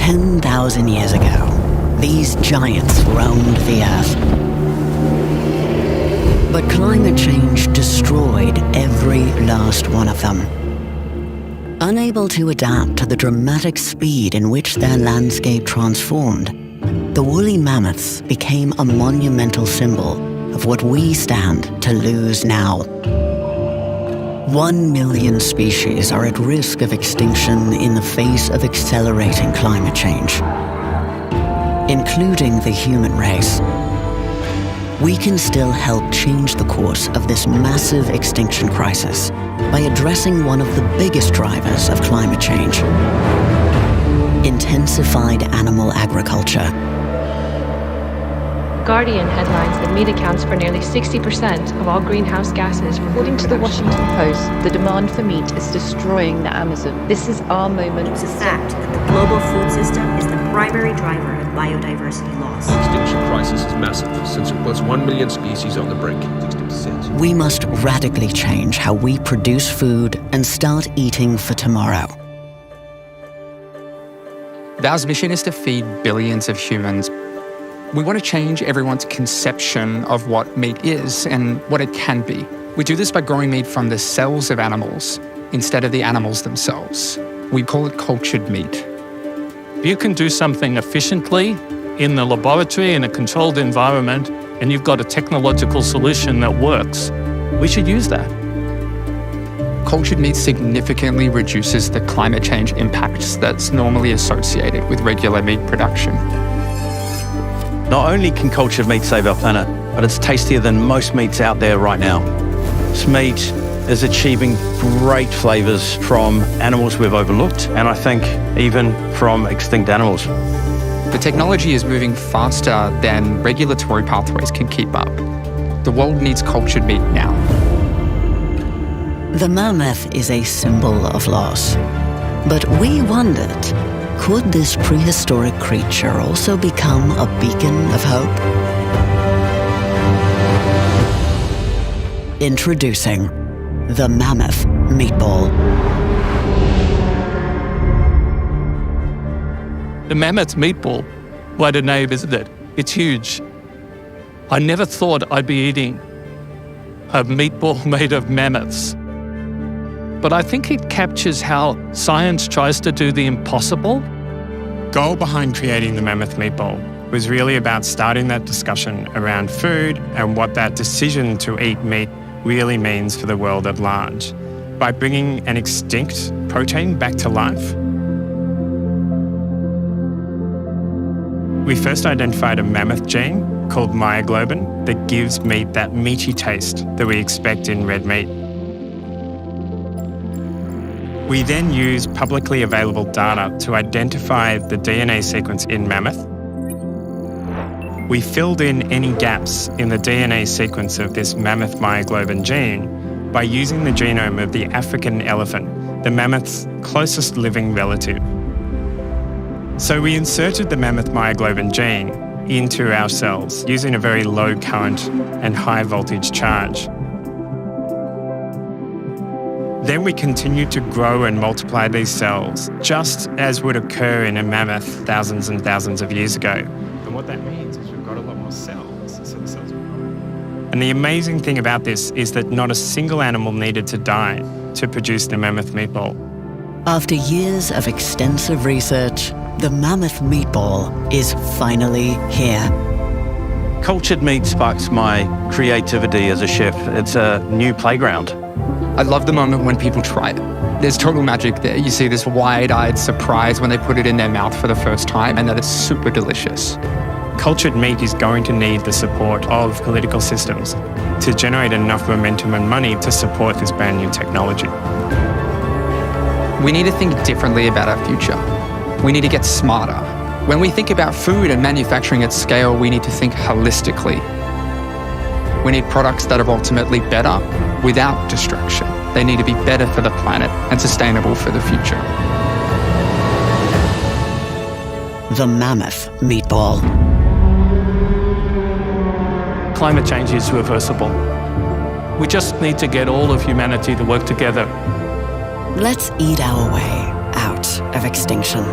10,000 years ago, these giants roamed the Earth. But climate change destroyed every last one of them. Unable to adapt to the dramatic speed in which their landscape transformed, the woolly mammoths became a monumental symbol of what we stand to lose now. 1 million species are at risk of extinction in the face of accelerating climate change, including the human race. We can still help change the course of this massive extinction crisis by addressing one of the biggest drivers of climate change: intensified animal agriculture. Guardian headlines that meat accounts for nearly 60% of all greenhouse gases from According to the production. Washington Post, the demand for meat is destroying the Amazon. This is our moment. It's a fact that the global food system is the primary driver of biodiversity loss. The extinction crisis is massive, since it puts 1 million species on the brink. 60%. We must radically change how we produce food and start eating for tomorrow. Vow's mission is to feed billions of humans. We want to change everyone's conception of what meat is and what it can be. We do this by growing meat from the cells of animals instead of the animals themselves. We call it cultured meat. If you can do something efficiently in the laboratory in a controlled environment and you've got a technological solution that works, we should use that. Cultured meat significantly reduces the climate change impacts that's normally associated with regular meat production. Not only can cultured meat save our planet, but it's tastier than most meats out there right now. This meat is achieving great flavours from animals we've overlooked, and I think even from extinct animals. The technology is moving faster than regulatory pathways can keep up. The world needs cultured meat now. The mammoth is a symbol of loss. But we wondered, could this prehistoric creature also become a beacon of hope? Introducing the mammoth meatball. The mammoth meatball, what a name, isn't it? It's huge. I never thought I'd be eating a meatball made of mammoths. But I think it captures how science tries to do the impossible. The goal behind creating the mammoth meatball was really about starting that discussion around food and what that decision to eat meat really means for the world at large, by bringing an extinct protein back to life. We first identified a mammoth gene called myoglobin that gives meat that meaty taste that we expect in red meat. We then used publicly available data to identify the DNA sequence in mammoth. We filled in any gaps in the DNA sequence of this mammoth myoglobin gene by using the genome of the African elephant, the mammoth's closest living relative. So we inserted the mammoth myoglobin gene into our cells using a very low current and high voltage charge. Then we continued to grow and multiply these cells, just as would occur in a mammoth thousands and thousands of years ago. And what that means is we've got a lot more cells, so the cells will grow. And the amazing thing about this is that not a single animal needed to die to produce the mammoth meatball. After years of extensive research, the mammoth meatball is finally here. Cultured meat sparks my creativity as a chef. It's a new playground. I love the moment when people try it. There's total magic there. You see this wide-eyed surprise when they put it in their mouth for the first time, and that it's super delicious. Cultured meat is going to need the support of political systems to generate enough momentum and money to support this brand new technology. We need to think differently about our future. We need to get smarter. When we think about food and manufacturing at scale, we need to think holistically. We need products that are ultimately better without destruction. They need to be better for the planet and sustainable for the future. The mammoth meatball. Climate change is reversible. We just need to get all of humanity to work together. Let's eat our way out of extinction.